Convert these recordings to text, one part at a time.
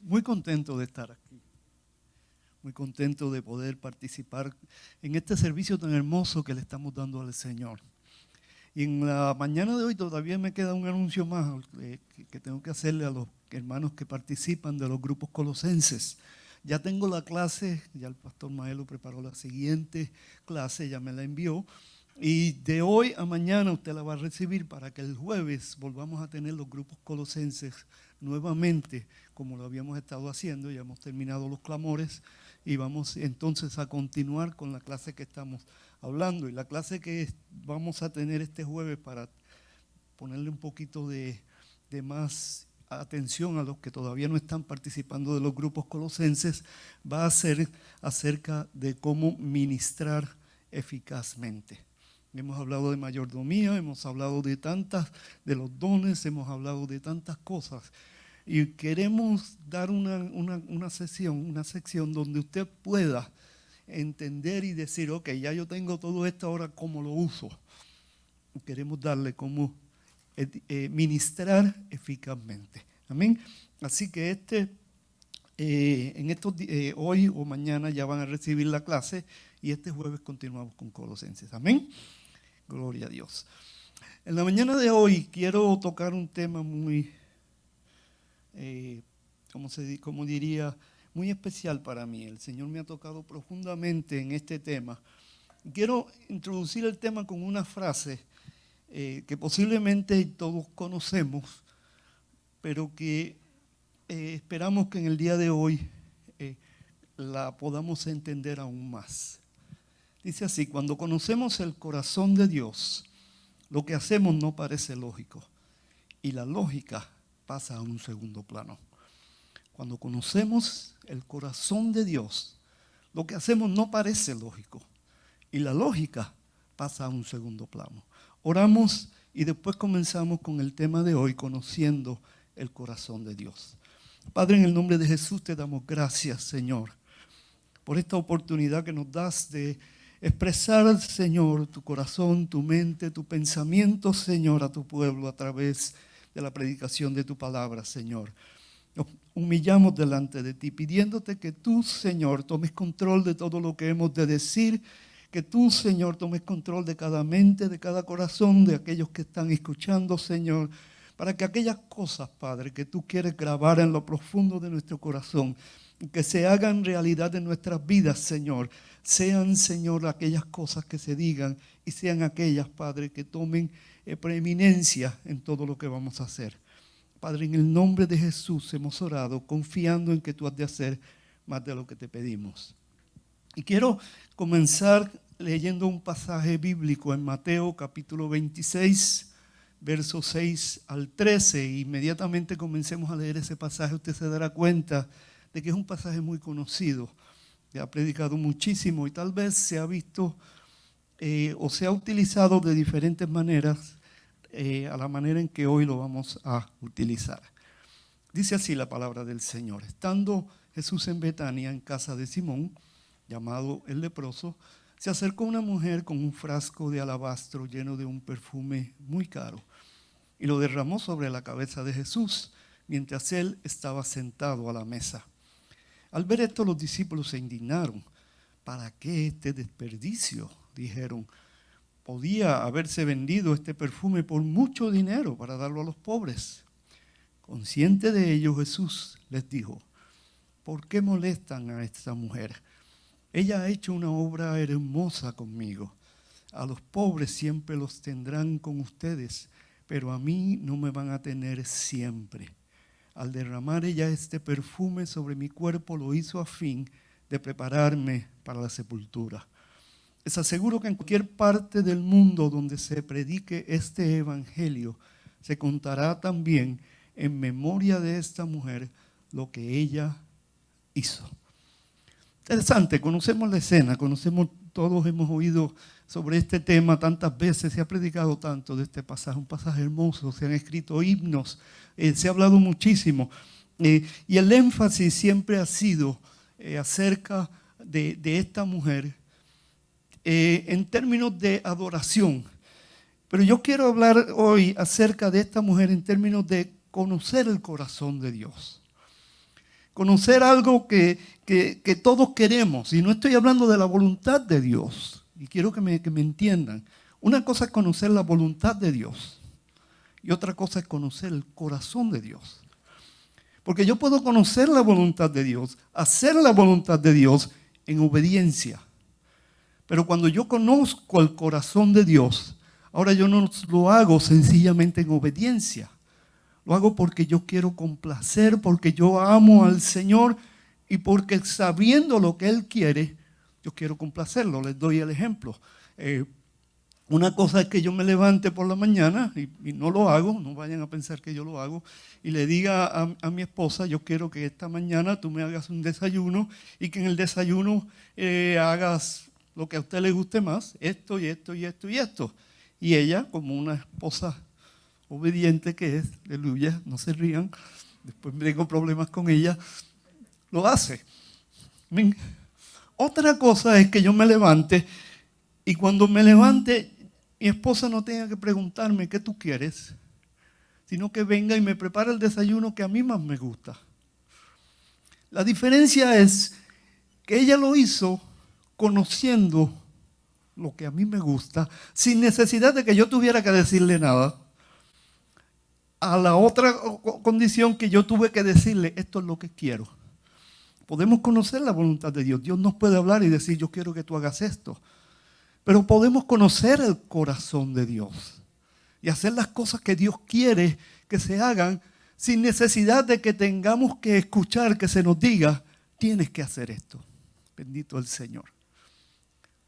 Muy contento de estar aquí, muy contento de poder participar en este servicio tan hermoso que le estamos dando al Señor. Y en la mañana de hoy todavía me queda un anuncio más que tengo que hacerle a los hermanos que participan de los grupos colosenses. Ya tengo la clase, ya el pastor Maelo preparó la siguiente clase, ya me la envió. Y de hoy a mañana usted la va a recibir para que el jueves volvamos a tener los grupos colosenses nuevamente, como lo habíamos estado haciendo. Ya hemos terminado los clamores y vamos entonces a continuar con la clase que estamos hablando. Y la clase que vamos a tener este jueves, para ponerle un poquito de más atención a los que todavía no están participando de los grupos colosenses, va a ser acerca de cómo ministrar eficazmente. Hemos hablado de mayordomía, hemos hablado de los dones, hemos hablado de tantas cosas. Y queremos dar una sección donde usted pueda entender y decir, ok, ya yo tengo todo esto, ahora ¿cómo lo uso? Queremos darle cómo ministrar eficazmente. Amén. Así que hoy o mañana ya van a recibir la clase y este jueves continuamos con Colosenses. Amén. Gloria a Dios. En la mañana de hoy quiero tocar un tema muy, como diría, muy especial para mí. El Señor me ha tocado profundamente en este tema. Quiero introducir el tema con una frase que posiblemente todos conocemos, pero que esperamos que en el día de hoy la podamos entender aún más. Dice así: cuando conocemos el corazón de Dios, lo que hacemos no parece lógico y la lógica pasa a un segundo plano. Cuando conocemos el corazón de Dios, lo que hacemos no parece lógico y la lógica pasa a un segundo plano. Oramos y después comenzamos con el tema de hoy, conociendo el corazón de Dios. Padre, en el nombre de Jesús te damos gracias, Señor, por esta oportunidad que nos das de expresar, Señor, tu corazón, tu mente, tu pensamiento, Señor, a tu pueblo a través de la predicación de tu palabra, Señor. Nos humillamos delante de ti, pidiéndote que tú, Señor, tomes control de todo lo que hemos de decir, que tú, Señor, tomes control de cada mente, de cada corazón, de aquellos que están escuchando, Señor, para que aquellas cosas, Padre, que tú quieres grabar en lo profundo de nuestro corazón, que se hagan realidad en nuestras vidas, Señor, sean, Señor, aquellas cosas que se digan y sean aquellas, Padre, que tomen preeminencia en todo lo que vamos a hacer. Padre, en el nombre de Jesús hemos orado, confiando en que tú has de hacer más de lo que te pedimos. Y quiero comenzar leyendo un pasaje bíblico en Mateo capítulo 26, versos 6 al 13. Inmediatamente comencemos a leer ese pasaje, usted se dará cuenta de que es un pasaje muy conocido, que ha predicado muchísimo y tal vez se ha visto o se ha utilizado de diferentes maneras a la manera en que hoy lo vamos a utilizar. Dice así la palabra del Señor: estando Jesús en Betania, en casa de Simón, llamado el leproso, se acercó una mujer con un frasco de alabastro lleno de un perfume muy caro y lo derramó sobre la cabeza de Jesús mientras él estaba sentado a la mesa. Al ver esto, los discípulos se indignaron. ¿Para qué este desperdicio?, dijeron. Podía haberse vendido este perfume por mucho dinero para darlo a los pobres. Consciente de ello, Jesús les dijo: ¿por qué molestan a esta mujer? Ella ha hecho una obra hermosa conmigo. A los pobres siempre los tendrán con ustedes, pero a mí no me van a tener siempre. Al derramar ella este perfume sobre mi cuerpo, lo hizo a fin de prepararme para la sepultura. Les aseguro que en cualquier parte del mundo donde se predique este evangelio, se contará también en memoria de esta mujer lo que ella hizo. Interesante, conocemos la escena, todos hemos oído sobre este tema tantas veces, se ha predicado tanto de este pasaje, un pasaje hermoso, se han escrito himnos, se ha hablado muchísimo. Y el énfasis siempre ha sido acerca de esta mujer en términos de adoración. Pero yo quiero hablar hoy acerca de esta mujer en términos de conocer el corazón de Dios. Conocer algo que todos queremos. Y no estoy hablando de la voluntad de Dios. Y quiero que me entiendan. Una cosa es conocer la voluntad de Dios. Y otra cosa es conocer el corazón de Dios. Porque yo puedo conocer la voluntad de Dios, hacer la voluntad de Dios en obediencia. Pero cuando yo conozco el corazón de Dios, ahora yo no lo hago sencillamente en obediencia. Lo hago porque yo quiero complacer, porque yo amo al Señor y porque sabiendo lo que Él quiere, yo quiero complacerlo. Les doy el ejemplo. Una cosa es que yo me levante por la mañana y no lo hago, no vayan a pensar que yo lo hago, y le diga a mi esposa, yo quiero que esta mañana tú me hagas un desayuno y que en el desayuno hagas lo que a usted le guste más, esto y esto y esto y esto. Y ella, como una esposa obediente que es, aleluya, no se rían, después tengo problemas con ella, lo hace. Otra cosa es que yo me levante y cuando me levante, mi esposa no tenga que preguntarme qué tú quieres, sino que venga y me prepare el desayuno que a mí más me gusta. La diferencia es que ella lo hizo conociendo lo que a mí me gusta, sin necesidad de que yo tuviera que decirle nada. A la otra condición que yo tuve que decirle, esto es lo que quiero. Podemos conocer la voluntad de Dios. Dios nos puede hablar y decir, yo quiero que tú hagas esto. Pero podemos conocer el corazón de Dios y hacer las cosas que Dios quiere que se hagan sin necesidad de que tengamos que escuchar que se nos diga, tienes que hacer esto. Bendito el Señor.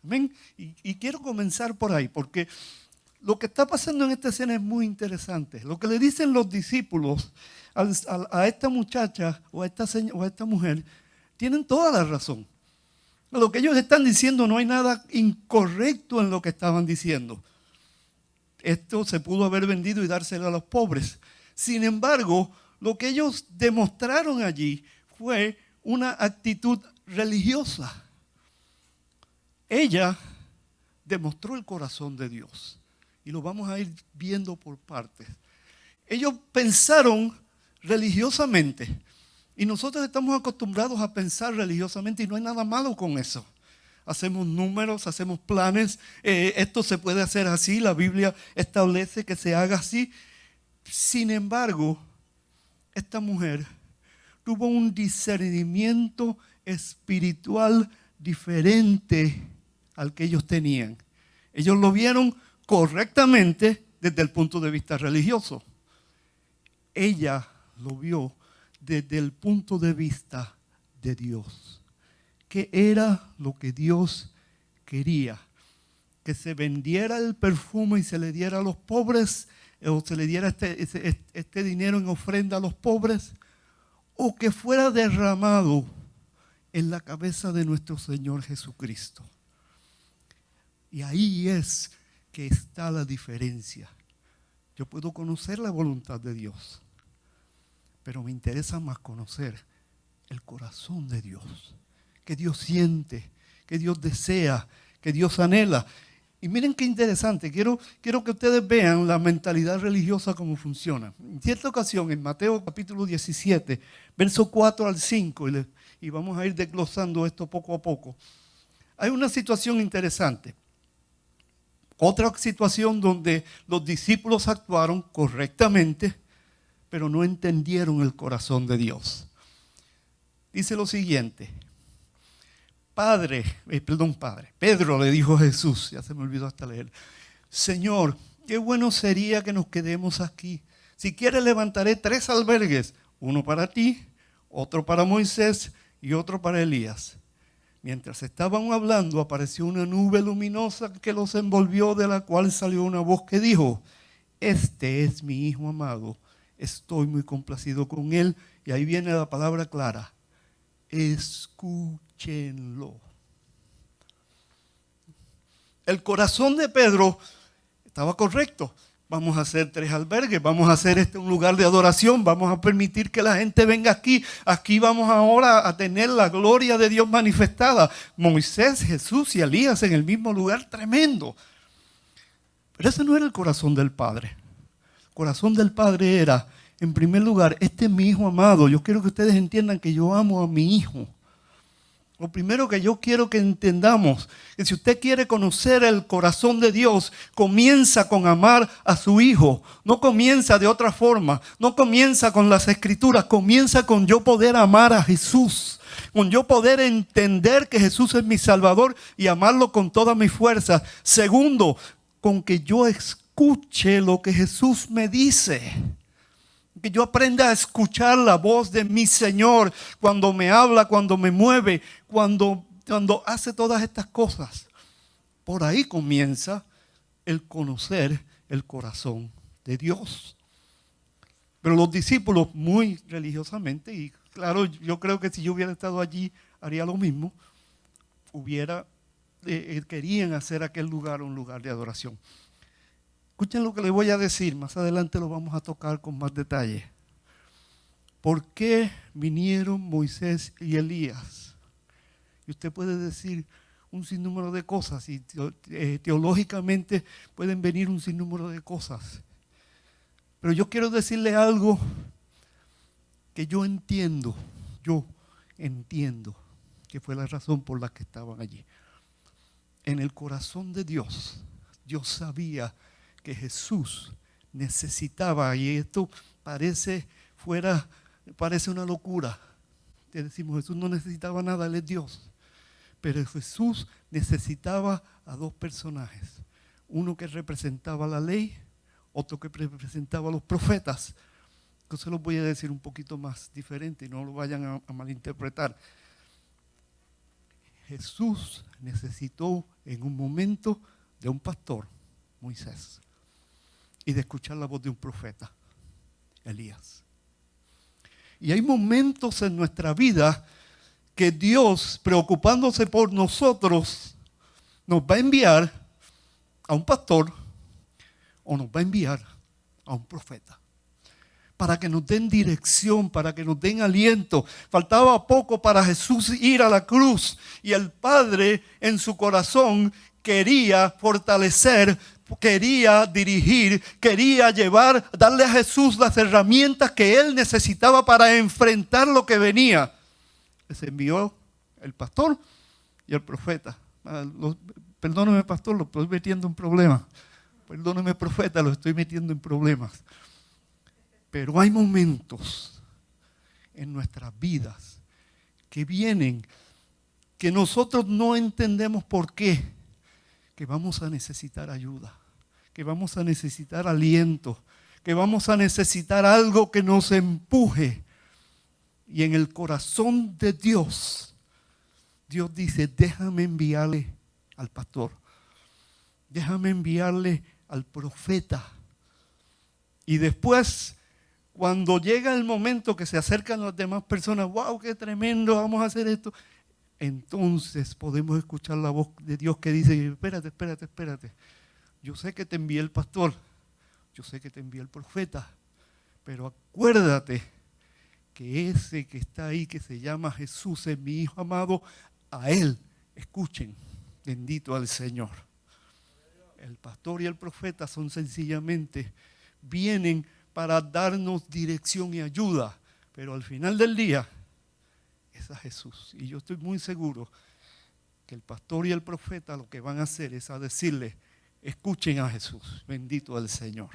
Amén. Y quiero comenzar por ahí, porque lo que está pasando en esta escena es muy interesante. Lo que le dicen los discípulos a esta muchacha o a esta mujer, tienen toda la razón. Lo que ellos están diciendo no hay nada incorrecto en lo que estaban diciendo. Esto se pudo haber vendido y dárselo a los pobres. Sin embargo, lo que ellos demostraron allí fue una actitud religiosa. Ella demostró el corazón de Dios. Y lo vamos a ir viendo por partes. Ellos pensaron religiosamente. Y nosotros estamos acostumbrados a pensar religiosamente y no hay nada malo con eso. Hacemos números, hacemos planes, esto se puede hacer así, la Biblia establece que se haga así. Sin embargo, esta mujer tuvo un discernimiento espiritual diferente al que ellos tenían. Ellos lo vieron correctamente desde el punto de vista religioso. Ella lo vio desde el punto de vista de Dios. ¿Qué era lo que Dios quería? Que se vendiera el perfume y se le diera a los pobres, o se le diera este dinero en ofrenda a los pobres, o que fuera derramado en la cabeza de nuestro Señor Jesucristo. Y ahí es que está la diferencia. Yo puedo conocer la voluntad de Dios, pero me interesa más conocer el corazón de Dios, que Dios siente, que Dios desea, que Dios anhela. Y miren qué interesante, quiero que ustedes vean la mentalidad religiosa cómo funciona. En cierta ocasión, en Mateo capítulo 17, verso 4 al 5, y vamos a ir desglosando esto poco a poco, hay una situación interesante. Otra situación donde los discípulos actuaron correctamente, pero no entendieron el corazón de Dios. Dice lo siguiente. Pedro le dijo a Jesús, ya se me olvidó hasta leer, Señor, qué bueno sería que nos quedemos aquí. Si quieres levantaré 3 albergues, uno para ti, otro para Moisés y otro para Elías. Mientras estaban hablando, apareció una nube luminosa que los envolvió, de la cual salió una voz que dijo, este es mi Hijo amado, estoy muy complacido con él. Y ahí viene la palabra clara, escúchenlo. El corazón de Pedro estaba correcto. Vamos a hacer 3 albergues, vamos a hacer un lugar de adoración, vamos a permitir que la gente venga aquí. Aquí vamos ahora a tener la gloria de Dios manifestada. Moisés, Jesús y Elías en el mismo lugar, tremendo. Pero ese no era el corazón del Padre. El corazón del Padre era, En primer lugar, este es mi hijo amado. Yo quiero que ustedes entiendan que yo amo a mi hijo. Lo primero que yo quiero que entendamos es que si usted quiere conocer el corazón de Dios, comienza con amar a su hijo. No comienza de otra forma. No comienza con las escrituras. Comienza con yo poder amar a Jesús. Con yo poder entender que Jesús es mi Salvador y amarlo con toda mi fuerza. Segundo, con que yo escuche lo que Jesús me dice. Que yo aprenda a escuchar la voz de mi Señor cuando me habla, cuando me mueve, cuando hace todas estas cosas. Por ahí comienza el conocer el corazón de Dios. Pero los discípulos muy religiosamente, y claro, yo creo que si yo hubiera estado allí haría lo mismo, querían hacer aquel lugar un lugar de adoración. Escuchen lo que les voy a decir, más adelante lo vamos a tocar con más detalle. ¿Por qué vinieron Moisés y Elías? Y usted puede decir un sinnúmero de cosas y teológicamente pueden venir un sinnúmero de cosas. Pero yo quiero decirle algo que yo entiendo que fue la razón por la que estaban allí. En el corazón de Dios, Dios sabía que Jesús necesitaba, y esto parece una locura. Te decimos, Jesús no necesitaba nada, Él es Dios. Pero Jesús necesitaba a dos personajes. Uno que representaba la ley, otro que representaba a los profetas. Entonces los voy a decir un poquito más diferente y no lo vayan a malinterpretar. Jesús necesitó en un momento de un pastor, Moisés, y de escuchar la voz de un profeta, Elías. Y hay momentos en nuestra vida que Dios, preocupándose por nosotros, nos va a enviar a un pastor o nos va a enviar a un profeta para que nos den dirección, para que nos den aliento. Faltaba poco para Jesús ir a la cruz y el Padre en su corazón quería fortalecer, quería dirigir, quería darle a Jesús las herramientas que él necesitaba para enfrentar lo que venía. Les envió el pastor y el profeta. Perdóneme, pastor, lo estoy metiendo en problemas. Perdóneme, profeta, lo estoy metiendo en problemas. Pero hay momentos en nuestras vidas que vienen que nosotros no entendemos por qué, que vamos a necesitar ayuda, que vamos a necesitar aliento, que vamos a necesitar algo que nos empuje. Y en el corazón de Dios, Dios dice, déjame enviarle al pastor, déjame enviarle al profeta. Y después, cuando llega el momento que se acercan las demás personas, wow, qué tremendo, vamos a hacer esto. Entonces podemos escuchar la voz de Dios que dice, espérate. Yo sé que te envié el pastor, yo sé que te envié el profeta, pero acuérdate que ese que está ahí, que se llama Jesús, es mi hijo amado, a él escuchen, bendito al Señor. El pastor y el profeta son sencillamente, vienen para darnos dirección y ayuda, pero al final del día es a Jesús. Y yo estoy muy seguro que el pastor y el profeta lo que van a hacer es a decirle, escuchen a Jesús, bendito al Señor.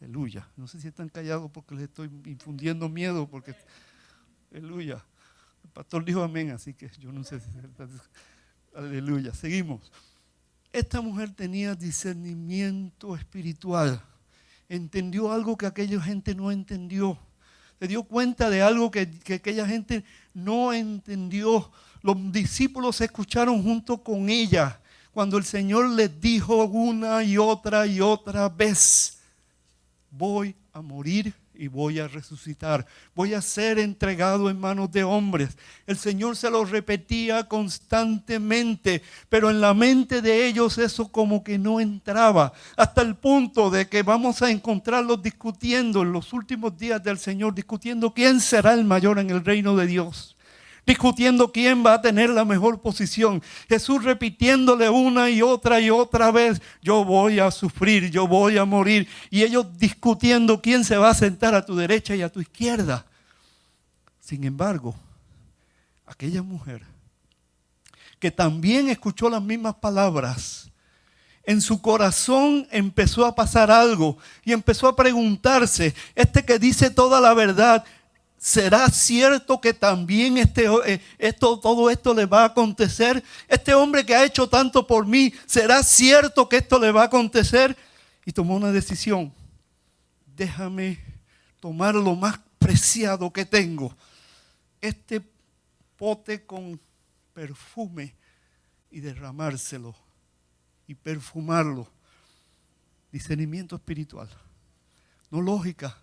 Aleluya. No sé si están callados porque les estoy infundiendo miedo, porque, aleluya. El pastor dijo amén, así que yo no sé si aleluya. Seguimos. Esta mujer tenía discernimiento espiritual. Entendió algo que aquella gente no entendió. Se dio cuenta de algo que aquella gente no entendió. Los discípulos escucharon junto con ella cuando el Señor les dijo una y otra vez, voy a morir y voy a resucitar. Voy a ser entregado en manos de hombres. El Señor se lo repetía constantemente, pero en la mente de ellos eso como que no entraba. Hasta el punto de que vamos a encontrarlos discutiendo en los últimos días del Señor, discutiendo quién será el mayor en el reino de Dios. discutiendo quién va a tener la mejor posición. Jesús repitiéndole una y otra vez, yo voy a sufrir, yo voy a morir. Y ellos discutiendo quién se va a sentar a tu derecha y a tu izquierda. Sin embargo, aquella mujer que también escuchó las mismas palabras, en su corazón empezó a pasar algo y empezó a preguntarse, este que dice toda la verdad, ¿será cierto que también todo esto le va a acontecer? Este hombre que ha hecho tanto por mí, ¿será cierto que esto le va a acontecer? Y tomó una decisión. Déjame tomar lo más preciado que tengo, este pote con perfume, y derramárselo y perfumarlo. Discernimiento espiritual. No lógica,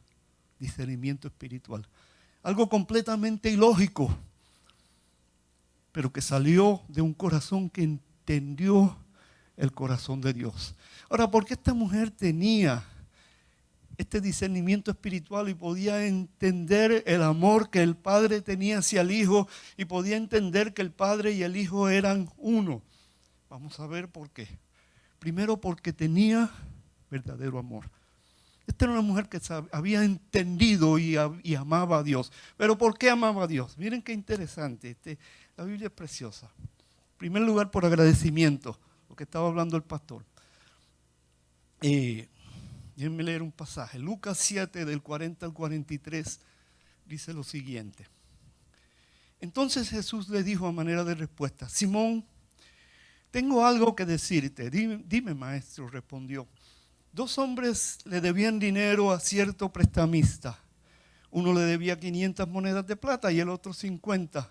discernimiento espiritual. Algo completamente ilógico, pero que salió de un corazón que entendió el corazón de Dios. Ahora, ¿por qué esta mujer tenía este discernimiento espiritual y podía entender el amor que el Padre tenía hacia el Hijo y podía entender que el Padre y el Hijo eran uno? Vamos a ver por qué. Primero, porque tenía verdadero amor. Esta era una mujer que había entendido y amaba a Dios. ¿Pero por qué amaba a Dios? Miren qué interesante. La Biblia es preciosa. En primer lugar, por agradecimiento, lo que estaba hablando el pastor. Déjenme leer un pasaje. Lucas 7, del 40 al 43, dice lo siguiente. Entonces Jesús le dijo a manera de respuesta, Simón, tengo algo que decirte. Dime, maestro, respondió. 2 hombres le debían dinero a cierto prestamista. Uno le debía 500 monedas de plata y el otro 50.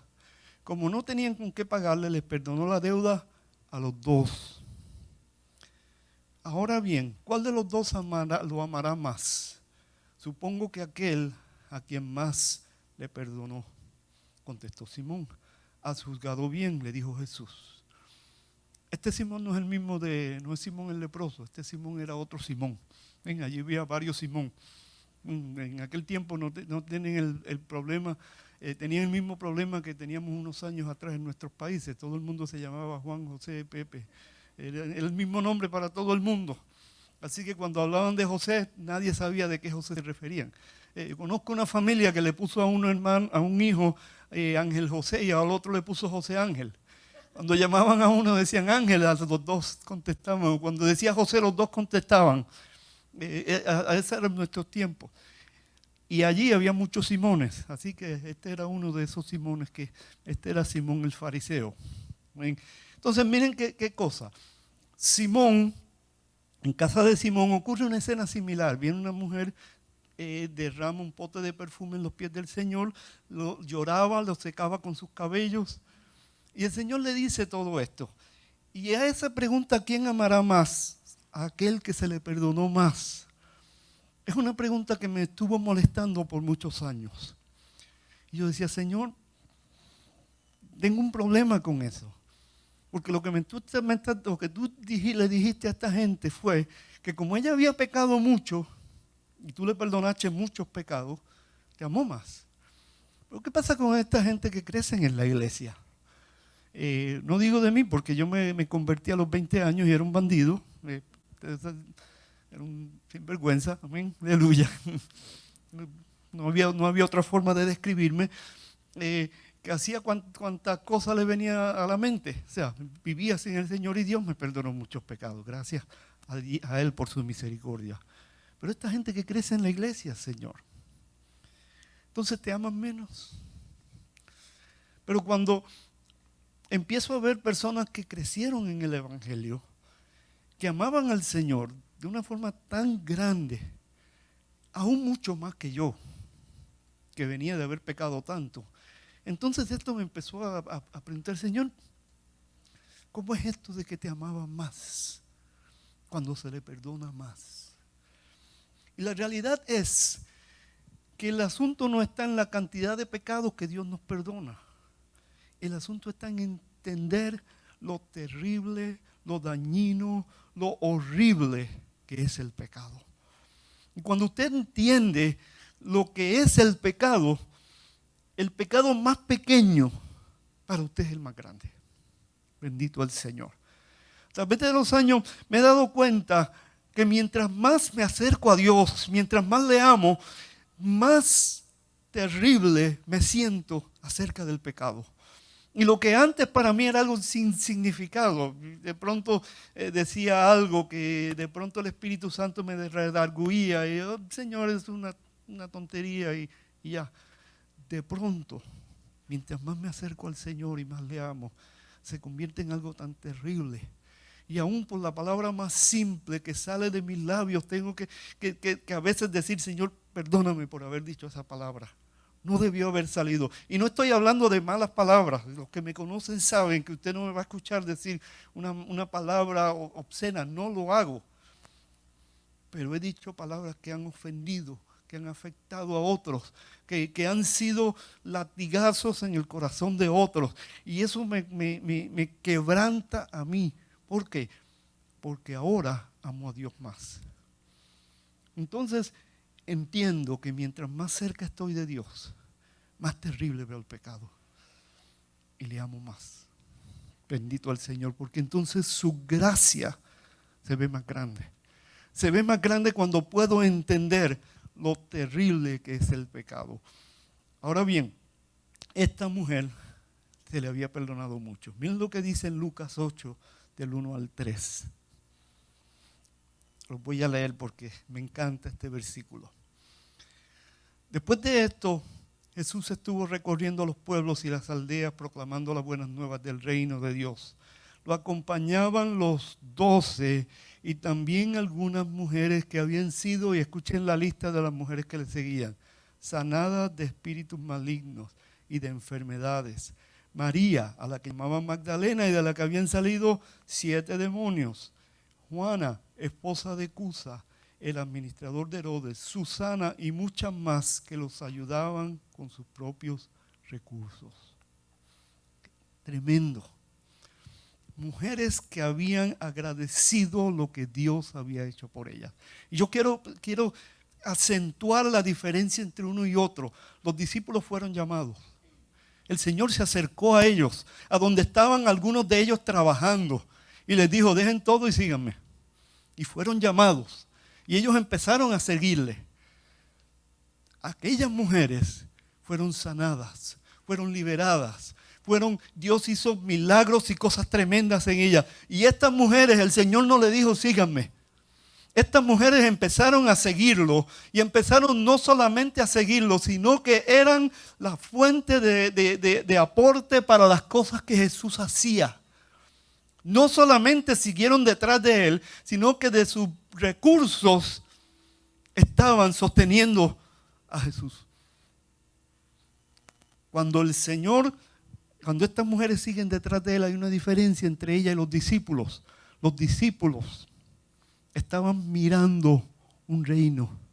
Como no tenían con qué pagarle, les perdonó la deuda a los 2. Ahora bien, ¿cuál de los 2 lo amará más? Supongo que aquel a quien más le perdonó. Contestó Simón. Has juzgado bien, le dijo Jesús. Este Simón no es el mismo no es Simón el leproso, este Simón era otro Simón. Ven, allí había varios Simón. En aquel tiempo no tienen el problema, tenían el mismo problema que teníamos unos años atrás en nuestros países. Todo el mundo se llamaba Juan, José, Pepe. Era el mismo nombre para todo el mundo. Así que cuando hablaban de José, nadie sabía de qué José se referían. Conozco una familia que le puso a un hijo Ángel José y al otro le puso José Ángel. Cuando llamaban a uno decían Ángel, a los 2 contestaban. Cuando decía José, los 2 contestaban. A ese era nuestro tiempo. Y allí había muchos Simones. Así que este era uno de esos Simones, este era Simón el fariseo. Entonces miren qué cosa. Simón, en casa de Simón ocurre una escena similar. Viene una mujer, derrama un pote de perfume en los pies del Señor, lloraba, lo secaba con sus cabellos. Y el Señor le dice todo esto. Y a esa pregunta, ¿quién amará más? A aquel que se le perdonó más. Es una pregunta que me estuvo molestando por muchos años. Y yo decía, Señor, tengo un problema con eso. Porque lo que tú le dijiste a esta gente fue que como ella había pecado mucho, y tú le perdonaste muchos pecados, te amó más. Pero ¿qué pasa con esta gente que crecen en la iglesia? No digo de mí porque yo me convertí a los 20 años y era un bandido, era un sinvergüenza, amén, aleluya. No había otra forma de describirme, que hacía cuantas cosas le venía a la mente. O sea, vivía sin el Señor y Dios me perdonó muchos pecados, gracias a Él por su misericordia. Pero esta gente que crece en la iglesia, Señor, entonces te aman menos. Pero cuando empiezo a ver personas que crecieron en el Evangelio, que amaban al Señor de una forma tan grande, aún mucho más que yo, que venía de haber pecado tanto. Entonces esto me empezó a preguntar, Señor, ¿cómo es esto de que te amaba más cuando se le perdona más? Y la realidad es que el asunto no está en la cantidad de pecados que Dios nos perdona. El asunto está en entender lo terrible, lo dañino, lo horrible que es el pecado. Y cuando usted entiende lo que es el pecado más pequeño para usted es el más grande. Bendito el Señor. A través de los años me he dado cuenta que mientras más me acerco a Dios, mientras más le amo, más terrible me siento acerca del pecado. Y lo que antes para mí era algo sin significado, de pronto decía algo que de pronto el Espíritu Santo me redarguía y yo, Señor, es una tontería y ya. De pronto, mientras más me acerco al Señor y más le amo, se convierte en algo tan terrible. Y aún por la palabra más simple que sale de mis labios, tengo que a veces decir, Señor, perdóname por haber dicho esa palabra. No debió haber salido. Y no estoy hablando de malas palabras. Los que me conocen saben que usted no me va a escuchar decir una palabra obscena. No lo hago. Pero he dicho palabras que han ofendido, que han afectado a otros, que han sido latigazos en el corazón de otros. Y eso me quebranta a mí. ¿Por qué? Porque ahora amo a Dios más. Entonces, entiendo que mientras más cerca estoy de Dios, más terrible veo el pecado. Y le amo más. Bendito al Señor, porque entonces su gracia se ve más grande. Se ve más grande cuando puedo entender lo terrible que es el pecado. Ahora bien, esta mujer se le había perdonado mucho. Miren lo que dice en Lucas 8, del 1 al 3. Los voy a leer porque me encanta este versículo. Después de esto, Jesús estuvo recorriendo los pueblos y las aldeas proclamando las buenas nuevas del reino de Dios. Lo acompañaban los 12 y también algunas mujeres que habían sido, y escuchen la lista de las mujeres que le seguían, sanadas de espíritus malignos y de enfermedades. María, a la que llamaban Magdalena y de la que habían salido 7 demonios. Juana, esposa de Cusa, el administrador de Herodes, Susana y muchas más que los ayudaban con sus propios recursos. Tremendo. Mujeres que habían agradecido lo que Dios había hecho por ellas. Y yo quiero acentuar la diferencia entre uno y otro. Los discípulos fueron llamados. El Señor se acercó a ellos, a donde estaban algunos de ellos trabajando, y les dijo, dejen todo y síganme. Y fueron llamados, y ellos empezaron a seguirle. Aquellas mujeres fueron sanadas, fueron liberadas, Dios hizo milagros y cosas tremendas en ellas. Y estas mujeres, el Señor no le dijo, síganme. Estas mujeres empezaron a seguirlo y empezaron no solamente a seguirlo, sino que eran la fuente de aporte para las cosas que Jesús hacía. No solamente siguieron detrás de él, sino que de sus recursos estaban sosteniendo a Jesús. Cuando estas mujeres siguen detrás de él, hay una diferencia entre ella y los discípulos. Los discípulos estaban mirando un reino.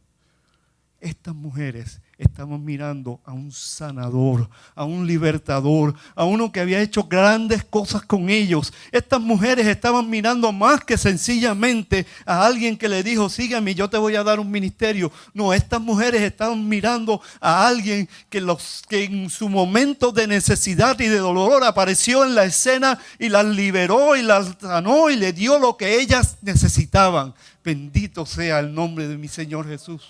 Estas mujeres estaban mirando a un sanador, a un libertador, a uno que había hecho grandes cosas con ellos. Estas mujeres estaban mirando más que sencillamente a alguien que le dijo, sígame y yo te voy a dar un ministerio. No, estas mujeres estaban mirando a alguien que en su momento de necesidad y de dolor apareció en la escena y las liberó y las sanó y le dio lo que ellas necesitaban. Bendito sea el nombre de mi Señor Jesús.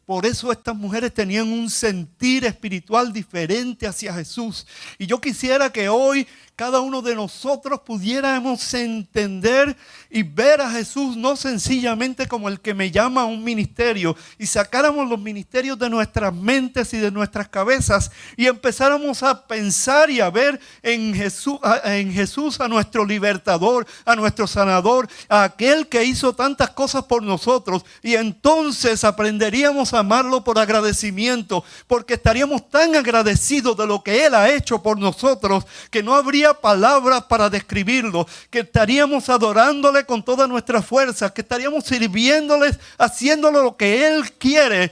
Por eso estas mujeres tenían un sentir espiritual diferente hacia Jesús. Y yo quisiera que hoy cada uno de nosotros pudiéramos entender y ver a Jesús no sencillamente como el que me llama a un ministerio y sacáramos los ministerios de nuestras mentes y de nuestras cabezas y empezáramos a pensar y a ver en Jesús a nuestro libertador, a nuestro sanador, a aquel que hizo tantas cosas por nosotros, y entonces aprenderíamos a amarlo por agradecimiento, porque estaríamos tan agradecidos de lo que Él ha hecho por nosotros que no habría palabras para describirlo, que estaríamos adorándole con toda nuestra fuerza, que estaríamos sirviéndoles, haciéndole lo que Él quiere,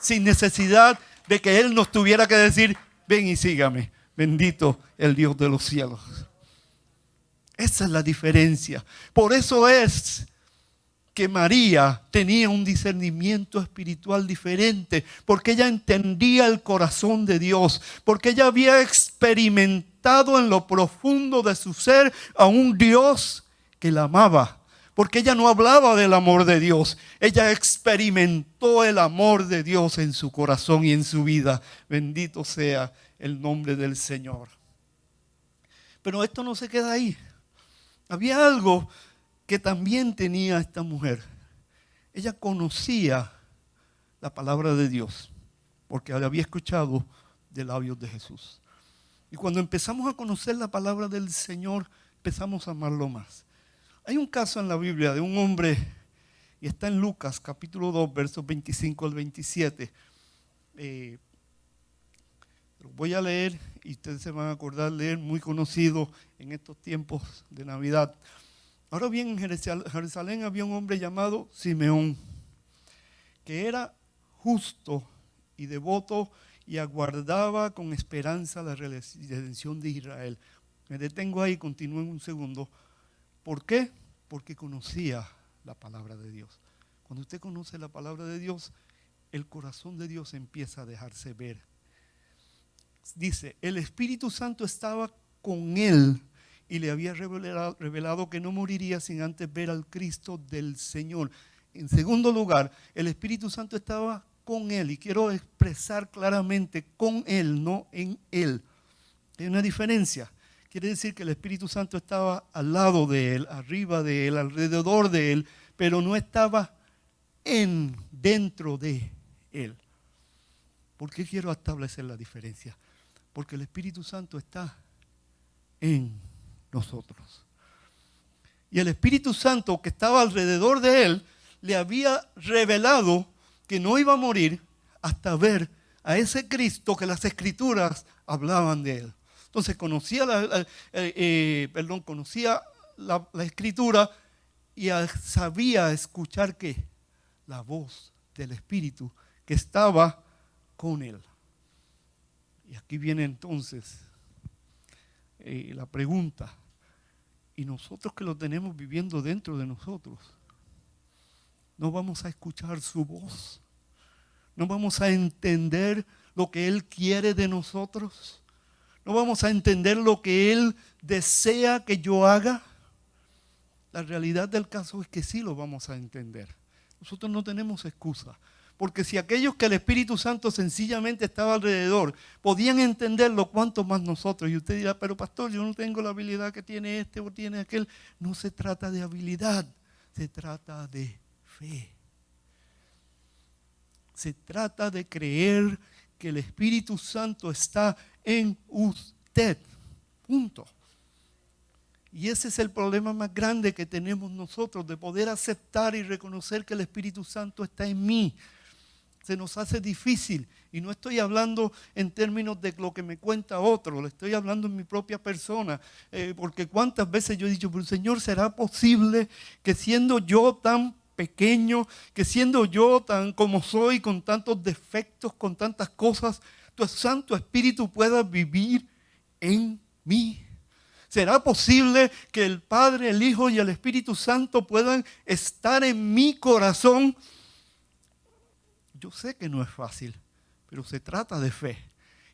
sin necesidad de que Él nos tuviera que decir, ven y sígame. Bendito el Dios de los cielos. Esa es la diferencia. Por eso es que María tenía un discernimiento espiritual diferente, porque ella entendía el corazón de Dios, porque ella había experimentado experimentado en lo profundo de su ser a un Dios que la amaba. Porque ella no hablaba del amor de Dios. Ella experimentó el amor de Dios en su corazón y en su vida. Bendito sea el nombre del Señor. Pero esto no se queda ahí. Había algo que también tenía esta mujer. Ella conocía la palabra de Dios, porque la había escuchado de labios de Jesús. Y cuando empezamos a conocer la palabra del Señor, empezamos a amarlo más. Hay un caso en la Biblia de un hombre, y está en Lucas capítulo 2, versos 25 al 27. Lo voy a leer y ustedes se van a acordar leer, muy conocido en estos tiempos de Navidad. Ahora bien, en Jerusalén había un hombre llamado Simeón, que era justo y devoto y aguardaba con esperanza la redención de Israel. Me detengo ahí, continúo en un segundo. ¿Por qué? Porque conocía la palabra de Dios. Cuando usted conoce la palabra de Dios, el corazón de Dios empieza a dejarse ver. Dice, el Espíritu Santo estaba con él y le había revelado que no moriría sin antes ver al Cristo del Señor. En segundo lugar, el Espíritu Santo estaba con él, y quiero expresar claramente con él, no en él. Hay una diferencia. Quiere decir que el Espíritu Santo estaba al lado de él, arriba de él, alrededor de él, pero no estaba dentro de él. ¿Por qué quiero establecer la diferencia? Porque el Espíritu Santo está en nosotros. Y el Espíritu Santo que estaba alrededor de él le había revelado que no iba a morir hasta ver a ese Cristo que las Escrituras hablaban de él. Entonces conocía la Escritura y sabía escuchar ¿qué? La voz del Espíritu que estaba con él. Y aquí viene entonces la pregunta. Y nosotros que lo tenemos viviendo dentro de nosotros, ¿no vamos a escuchar su voz? ¿No vamos a entender lo que Él quiere de nosotros? ¿No vamos a entender lo que Él desea que yo haga? La realidad del caso es que sí lo vamos a entender. Nosotros no tenemos excusa. Porque si aquellos que el Espíritu Santo sencillamente estaba alrededor podían entenderlo, ¿cuánto más nosotros? Y usted dirá, pero pastor, yo no tengo la habilidad que tiene este o tiene aquel. No se trata de habilidad, se trata de fe. Se trata de creer que el Espíritu Santo está en usted. Punto. Y ese es el problema más grande que tenemos nosotros, de poder aceptar y reconocer que el Espíritu Santo está en mí. Se nos hace difícil, y no estoy hablando en términos de lo que me cuenta otro, le estoy hablando en mi propia persona, porque cuántas veces yo he dicho, pero Señor, ¿será posible que siendo yo tan pequeño, que siendo yo tan como soy, con tantos defectos, con tantas cosas, tu Santo Espíritu pueda vivir en mí? ¿Será posible que el Padre, el Hijo y el Espíritu Santo puedan estar en mi corazón? Yo sé que no es fácil, pero se trata de fe.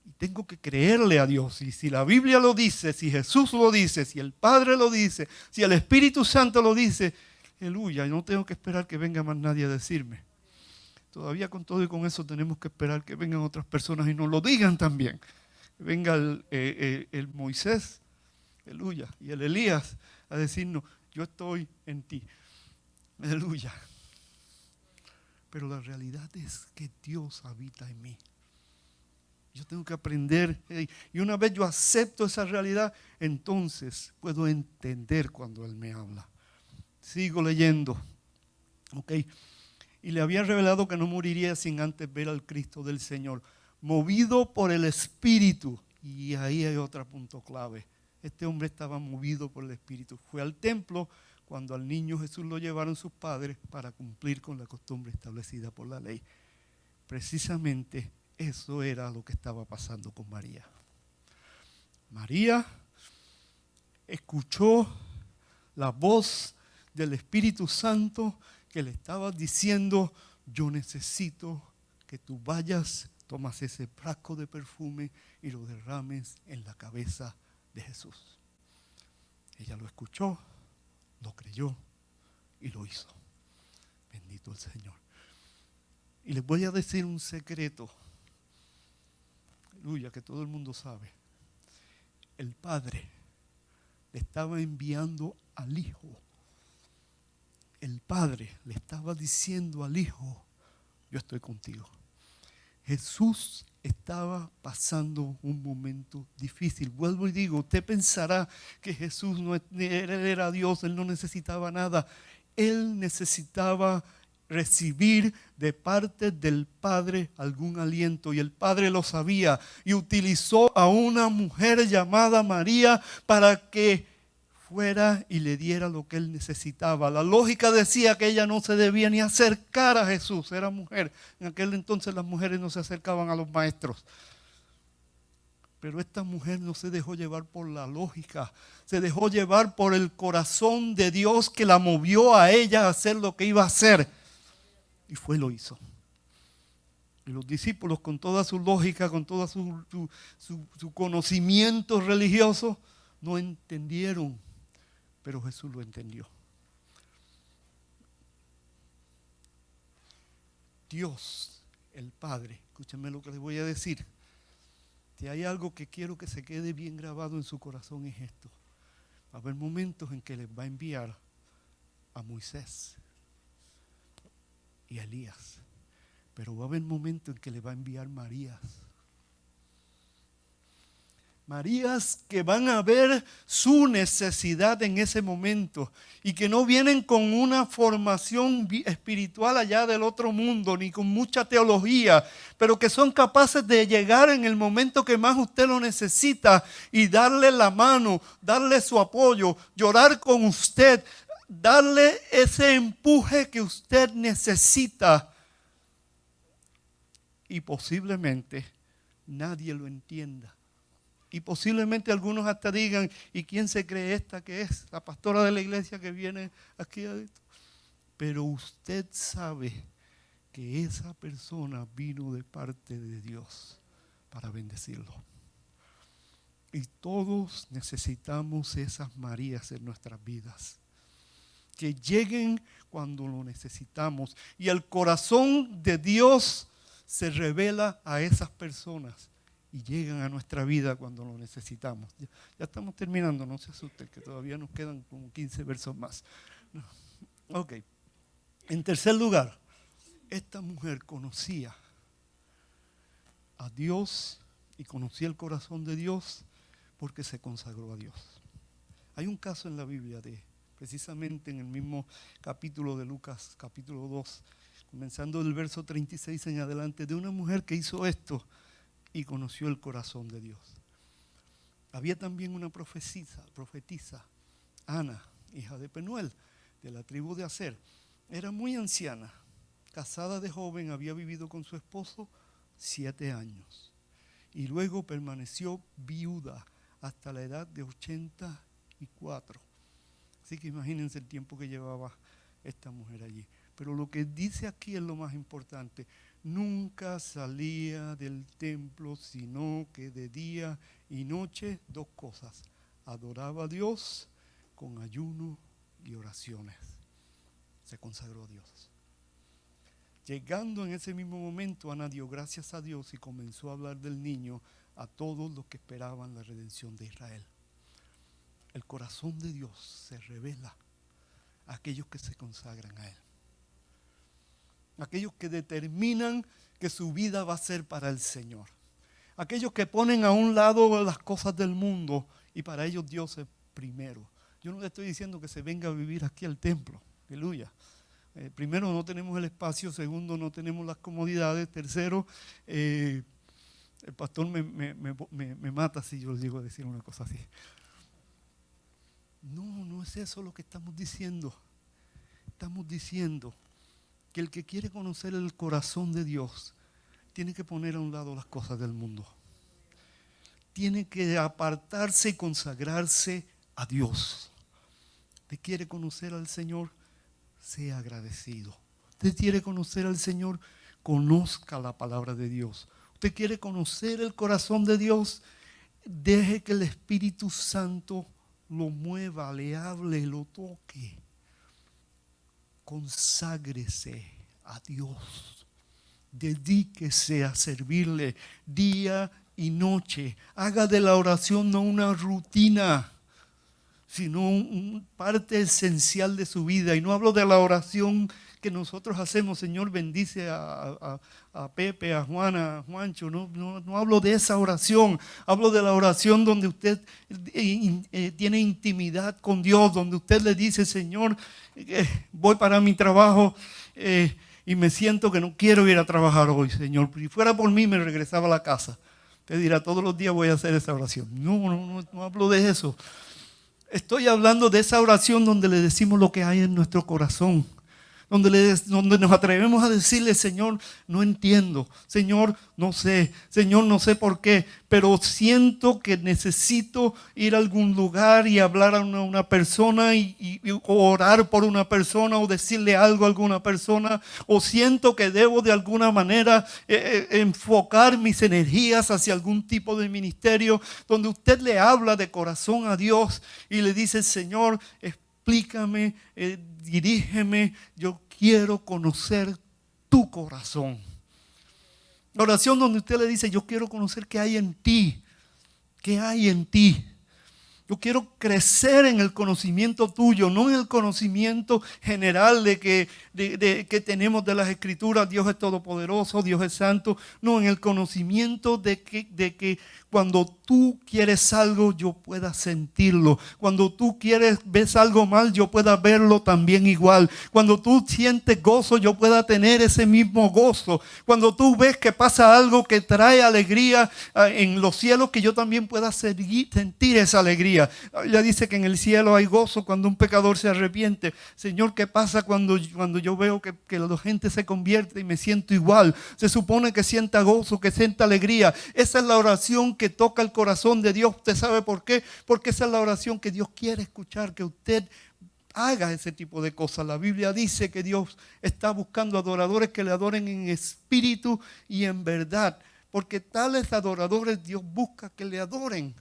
Y tengo que creerle a Dios. Y si la Biblia lo dice, si Jesús lo dice, si el Padre lo dice, si el Espíritu Santo lo dice, aleluya, no tengo que esperar que venga más nadie a decirme. Todavía con todo y con eso tenemos que esperar que vengan otras personas y nos lo digan también. Que venga el Moisés, aleluya, y el Elías a decirnos, yo estoy en ti. Aleluya. Pero la realidad es que Dios habita en mí. Yo tengo que aprender. Y una vez yo acepto esa realidad, entonces puedo entender cuando Él me habla. Sigo leyendo. ¿Ok? Y le había revelado que no moriría sin antes ver al Cristo del Señor. Movido por el Espíritu. Y ahí hay otro punto clave. Este hombre estaba movido por el Espíritu. Fue al templo cuando al niño Jesús lo llevaron sus padres para cumplir con la costumbre establecida por la ley. Precisamente eso era lo que estaba pasando con María. María escuchó la voz del Espíritu Santo que le estaba diciendo, yo necesito que tú vayas tomas ese frasco de perfume y lo derrames en la cabeza de Jesús. Ella lo escuchó, lo creyó y lo hizo. Bendito el Señor. Y les voy a decir un secreto, aleluya, que todo el mundo sabe. El Padre le estaba enviando al Hijo. El Padre le estaba diciendo al Hijo, yo estoy contigo. Jesús estaba pasando un momento difícil. Vuelvo y digo, usted pensará que Jesús no era Dios, Él no necesitaba nada. Él necesitaba recibir de parte del Padre algún aliento, y el Padre lo sabía y utilizó a una mujer llamada María para que fuera y le diera lo que él necesitaba. La lógica decía que ella no se debía ni acercar a Jesús, era mujer. En aquel entonces las mujeres no se acercaban a los maestros. Pero esta mujer no se dejó llevar por la lógica, se dejó llevar por el corazón de Dios que la movió a ella a hacer lo que iba a hacer. Y fue y lo hizo. Y los discípulos, con toda su lógica, con todo su conocimiento religioso, no entendieron. Pero Jesús lo entendió. Dios, el Padre, escúchenme lo que les voy a decir. Si hay algo que quiero que se quede bien grabado en su corazón es esto. Va a haber momentos en que les va a enviar a Moisés y a Elías. Pero va a haber momentos en que les va a enviar Marías. Marías que van a ver su necesidad en ese momento y que no vienen con una formación espiritual allá del otro mundo ni con mucha teología, pero que son capaces de llegar en el momento que más usted lo necesita y darle la mano, darle su apoyo, llorar con usted, darle ese empuje que usted necesita. Y posiblemente nadie lo entienda. Y posiblemente algunos hasta digan, ¿y quién se cree esta que es? La pastora de la iglesia que viene aquí. Pero usted sabe que esa persona vino de parte de Dios para bendecirlo. Y todos necesitamos esas Marías en nuestras vidas. Que lleguen cuando lo necesitamos. Y el corazón de Dios se revela a esas personas. Y llegan a nuestra vida cuando lo necesitamos. Ya estamos terminando, no se asusten, que todavía nos quedan como 15 versos más. Ok. En tercer lugar, esta mujer conocía a Dios y conocía el corazón de Dios porque se consagró a Dios. Hay un caso en la Biblia, precisamente en el mismo capítulo de Lucas, capítulo 2, comenzando del verso 36 en adelante, de una mujer que hizo esto y conoció el corazón de Dios. Había también una profetisa, Ana, hija de Penuel, de la tribu de Aser. Era muy anciana, casada de joven, había vivido con su esposo 7 años. Y luego permaneció viuda hasta la edad de 84. Así que imagínense el tiempo que llevaba esta mujer allí. Pero lo que dice aquí es lo más importante. Nunca salía del templo, sino que de día y noche, 2 cosas. Adoraba a Dios con ayuno y oraciones. Se consagró a Dios. Llegando en ese mismo momento, Ana dio gracias a Dios y comenzó a hablar del niño a todos los que esperaban la redención de Israel. El corazón de Dios se revela a aquellos que se consagran a Él. Aquellos que determinan que su vida va a ser para el Señor. Aquellos que ponen a un lado las cosas del mundo y para ellos Dios es primero. Yo no le estoy diciendo que se venga a vivir aquí al templo. Aleluya. Primero, no tenemos el espacio. Segundo, no tenemos las comodidades. Tercero, el pastor me mata si yo les digo a decir una cosa así. No es eso lo que estamos diciendo. Estamos diciendo que el que quiere conocer el corazón de Dios tiene que poner a un lado las cosas del mundo. Tiene que apartarse y consagrarse a Dios. ¿Usted quiere conocer al Señor? Sea agradecido. ¿Usted quiere conocer al Señor? Conozca la palabra de Dios. Usted quiere conocer el corazón de Dios, deje que el Espíritu Santo lo mueva, le hable, lo toque. Conságrese a Dios. Dedíquese a servirle día y noche. Haga de la oración no una rutina, sino parte esencial de su vida. Y no hablo de la oración que nosotros hacemos, Señor, bendice a Pepe, a Juana, a Juancho. No hablo de esa oración. Hablo de la oración donde usted tiene intimidad con Dios, donde usted le dice, Señor, voy para mi trabajo y me siento que no quiero ir a trabajar hoy, Señor. Si fuera por mí, me regresaba a la casa. Usted dirá, todos los días voy a hacer esa oración. No hablo de eso. Estoy hablando de esa oración donde le decimos lo que hay en nuestro corazón. Donde nos atrevemos a decirle, Señor, no entiendo. Señor, no sé. Señor, no sé por qué. Pero siento que necesito ir a algún lugar y hablar a una persona o orar por una persona o decirle algo a alguna persona. O siento que debo de alguna manera enfocar mis energías hacia algún tipo de ministerio donde usted le habla de corazón a Dios y le dice, Señor, explícame, dirígeme, yo quiero conocer tu corazón. La oración donde usted le dice, yo quiero conocer qué hay en ti, qué hay en ti. Yo quiero crecer en el conocimiento tuyo, no en el conocimiento general que tenemos de las Escrituras. Dios es todopoderoso, Dios es santo. No, en el conocimiento de que cuando tú quieres algo, yo pueda sentirlo. Cuando tú ves algo mal, yo pueda verlo también igual. Cuando tú sientes gozo, yo pueda tener ese mismo gozo. Cuando tú ves que pasa algo que trae alegría en los cielos, que yo también pueda sentir esa alegría. Ella dice que en el cielo hay gozo cuando un pecador se arrepiente. Señor, ¿qué pasa cuando yo veo que la gente se convierte y me siento igual? Se supone que sienta gozo, que sienta alegría. Esa es la oración que toca el corazón de Dios. ¿Usted sabe por qué? Porque esa es la oración que Dios quiere escuchar, que usted haga ese tipo de cosas. La Biblia dice que Dios está buscando adoradores que le adoren en espíritu y en verdad. Porque tales adoradores Dios busca que le adoren.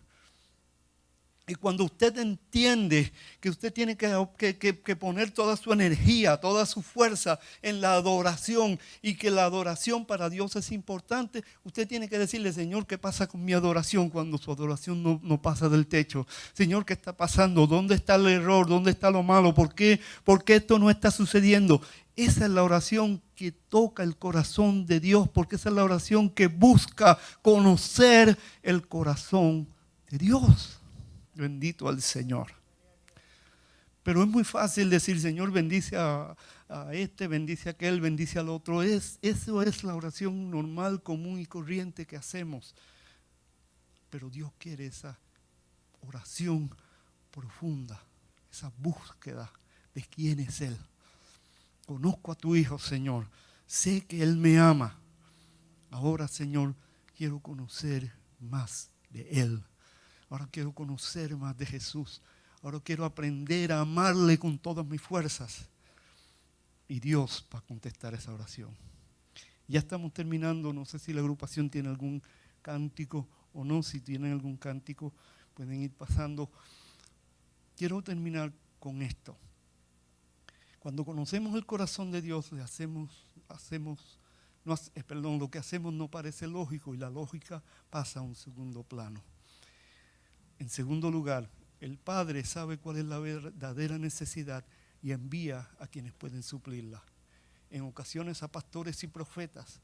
Y cuando usted entiende que usted tiene que poner toda su energía, toda su fuerza en la adoración y que la adoración para Dios es importante, usted tiene que decirle, Señor, ¿qué pasa con mi adoración cuando su adoración no pasa del techo? Señor, ¿qué está pasando? ¿Dónde está el error? ¿Dónde está lo malo? ¿Por qué esto no está sucediendo? Esa es la oración que toca el corazón de Dios, porque esa es la oración que busca conocer el corazón de Dios. Bendito al Señor. Pero es muy fácil decir, Señor, bendice a este, bendice a aquel, bendice al otro. Eso es la oración normal, común y corriente que hacemos. Pero Dios quiere esa oración profunda, esa búsqueda de quién es Él. Conozco a tu Hijo, Señor. Sé que Él me ama. Ahora, Señor, quiero conocer más de Él. Ahora quiero conocer más de Jesús. Ahora quiero aprender a amarle con todas mis fuerzas. Y Dios va a contestar esa oración. Ya estamos terminando. No sé si la agrupación tiene algún cántico o no. Si tienen algún cántico, pueden ir pasando. Quiero terminar con esto. Cuando conocemos el corazón de Dios, lo que hacemos no parece lógico y la lógica pasa a un segundo plano. En segundo lugar, el Padre sabe cuál es la verdadera necesidad y envía a quienes pueden suplirla. En ocasiones a pastores y profetas,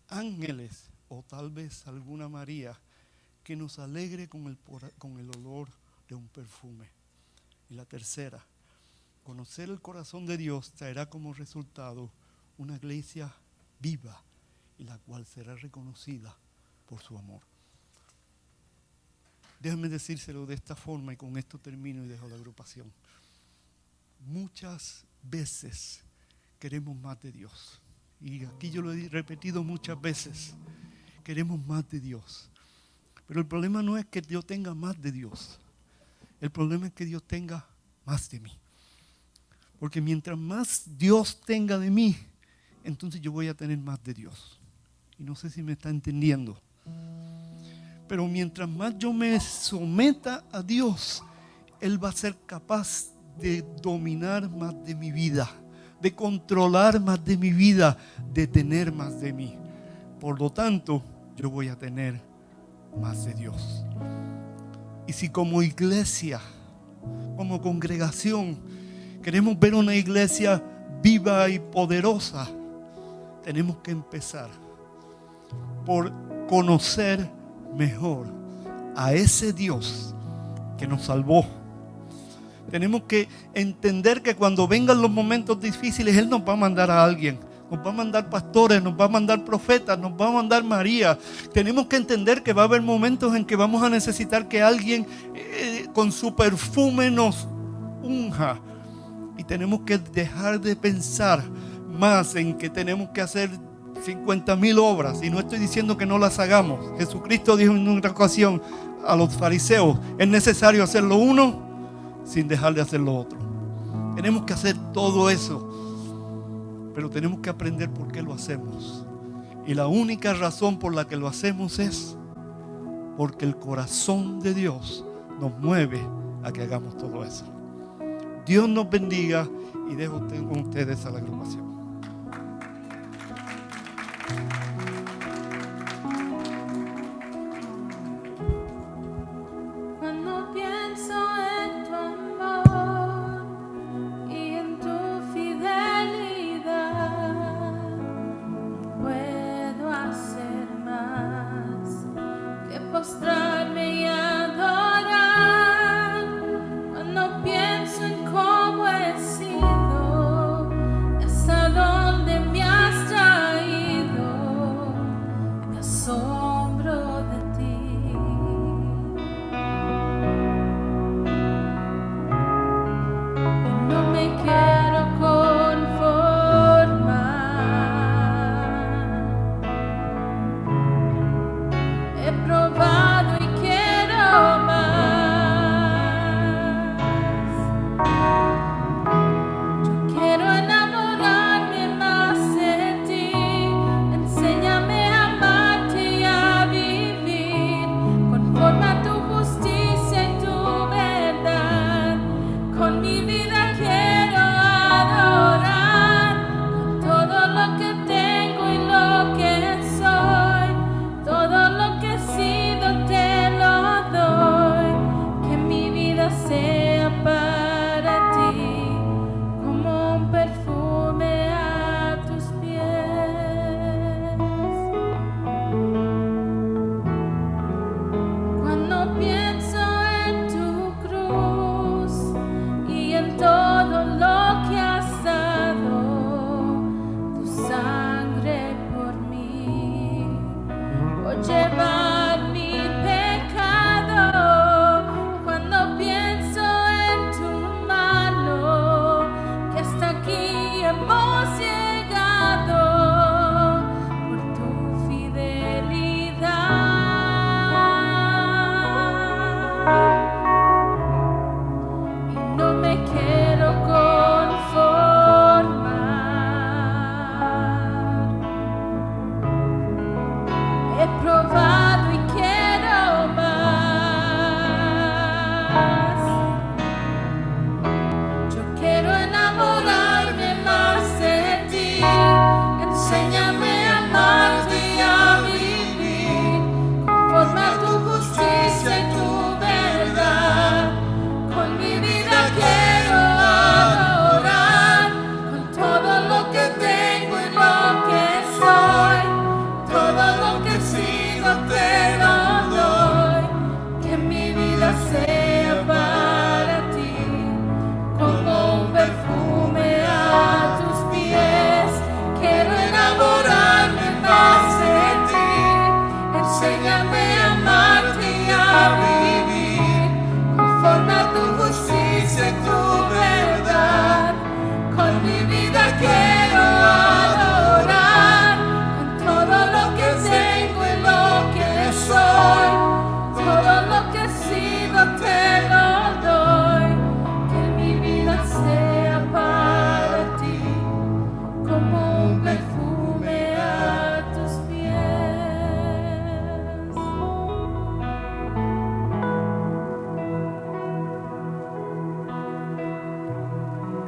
ángeles o tal vez alguna María que nos alegre con el olor de un perfume. Y la tercera, conocer el corazón de Dios traerá como resultado una iglesia viva y la cual será reconocida por su amor. Déjame decírselo de esta forma y con esto termino y dejo la agrupación. Muchas veces queremos más de Dios. Y aquí yo lo he repetido muchas veces. Queremos más de Dios. Pero el problema no es que yo tenga más de Dios. El problema es que Dios tenga más de mí. Porque mientras más Dios tenga de mí, entonces yo voy a tener más de Dios. Y no sé si me está entendiendo. Pero mientras más yo me someta a Dios, Él va a ser capaz de dominar más de mi vida, de controlar más de mi vida, de tener más de mí. Por lo tanto, yo voy a tener más de Dios. Y si como iglesia, como congregación, queremos ver una iglesia viva y poderosa, tenemos que empezar por conocer mejor a ese Dios que nos salvó. Tenemos que entender que cuando vengan los momentos difíciles, Él nos va a mandar a alguien. Nos va a mandar pastores, nos va a mandar profetas, nos va a mandar María. Tenemos que entender que va a haber momentos en que vamos a necesitar que alguien con su perfume nos unja. Y tenemos que dejar de pensar más en que tenemos que hacer 50,000 obras. Y no estoy diciendo que no las hagamos. Jesucristo dijo en una ocasión a los fariseos: es necesario hacer lo uno sin dejar de hacer lo otro. Tenemos que hacer todo eso, pero tenemos que aprender por qué lo hacemos. Y la única razón por la que lo hacemos es porque el corazón de Dios nos mueve a que hagamos todo eso. Dios nos bendiga y dejo con ustedes a la agrupación. Cuando pienso en tu amor y en tu fidelidad, puedo hacer más que postrarme y adorar. Cuando pienso en cómo he sido, he sabido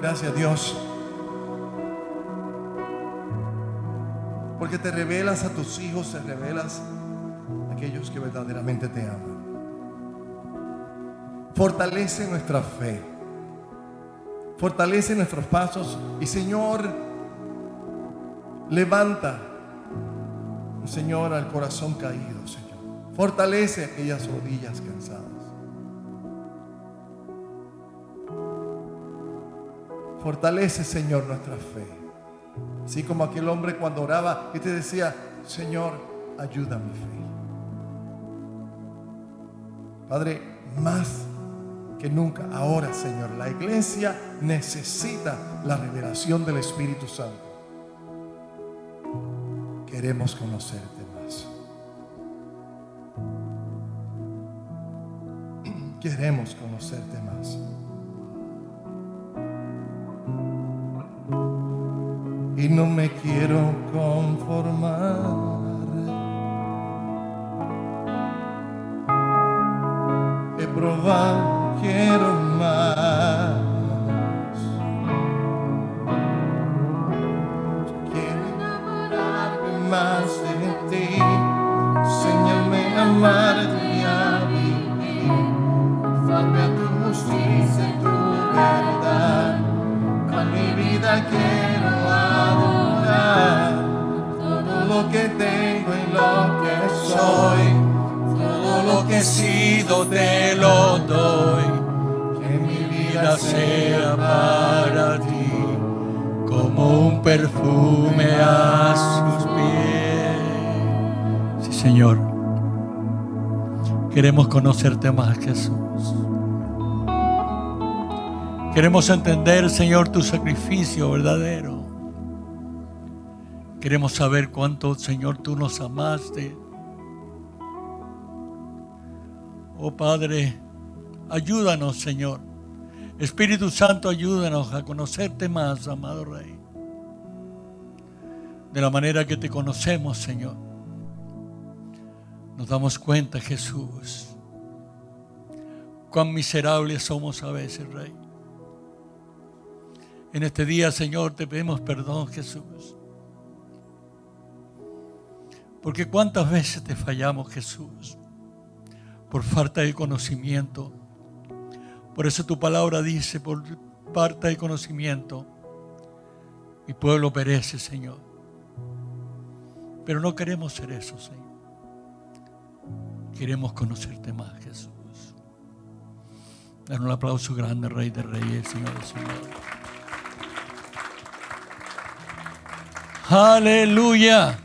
Gracias, Dios, porque te revelas a tus hijos, te revelas a aquellos que verdaderamente te aman. Fortalece nuestra fe, fortalece nuestros pasos y, Señor, levanta, Señor, al corazón caído, Señor. Fortalece aquellas rodillas cansadas. Fortalece, Señor, nuestra fe. Así como aquel hombre cuando oraba y te decía: Señor, ayuda mi fe. Padre, más que nunca ahora, Señor, la iglesia necesita la revelación del Espíritu Santo. Queremos conocerte más. Queremos conocerte más. Y no me quiero conformar. He probado, quiero más. Quiero enamorarme más de ti. Enséñame a amarte y a vivir conforme a tu justicia y tu verdad. Con mi vida quiero adorar todo lo que tengo y lo que soy, todo lo que he sido te lo doy. Que mi vida sea para ti como un perfume a sus pies. Sí, Señor, queremos conocerte más, Jesús. Queremos entender, Señor, tu sacrificio verdadero. Queremos saber cuánto, Señor, tú nos amaste. Oh Padre, ayúdanos, Señor. Espíritu Santo, ayúdanos a conocerte más, amado Rey. De la manera que te conocemos, Señor, nos damos cuenta, Jesús, cuán miserables somos a veces, Rey. En este día, Señor, te pedimos perdón, Jesús. Porque cuántas veces te fallamos, Jesús, por falta de conocimiento. Por eso tu palabra dice: por falta de conocimiento mi pueblo perece, Señor. Pero no queremos ser eso, Señor. Queremos conocerte más, Jesús. Dar un aplauso grande, Rey de Reyes, Señor de Señores. Aleluya.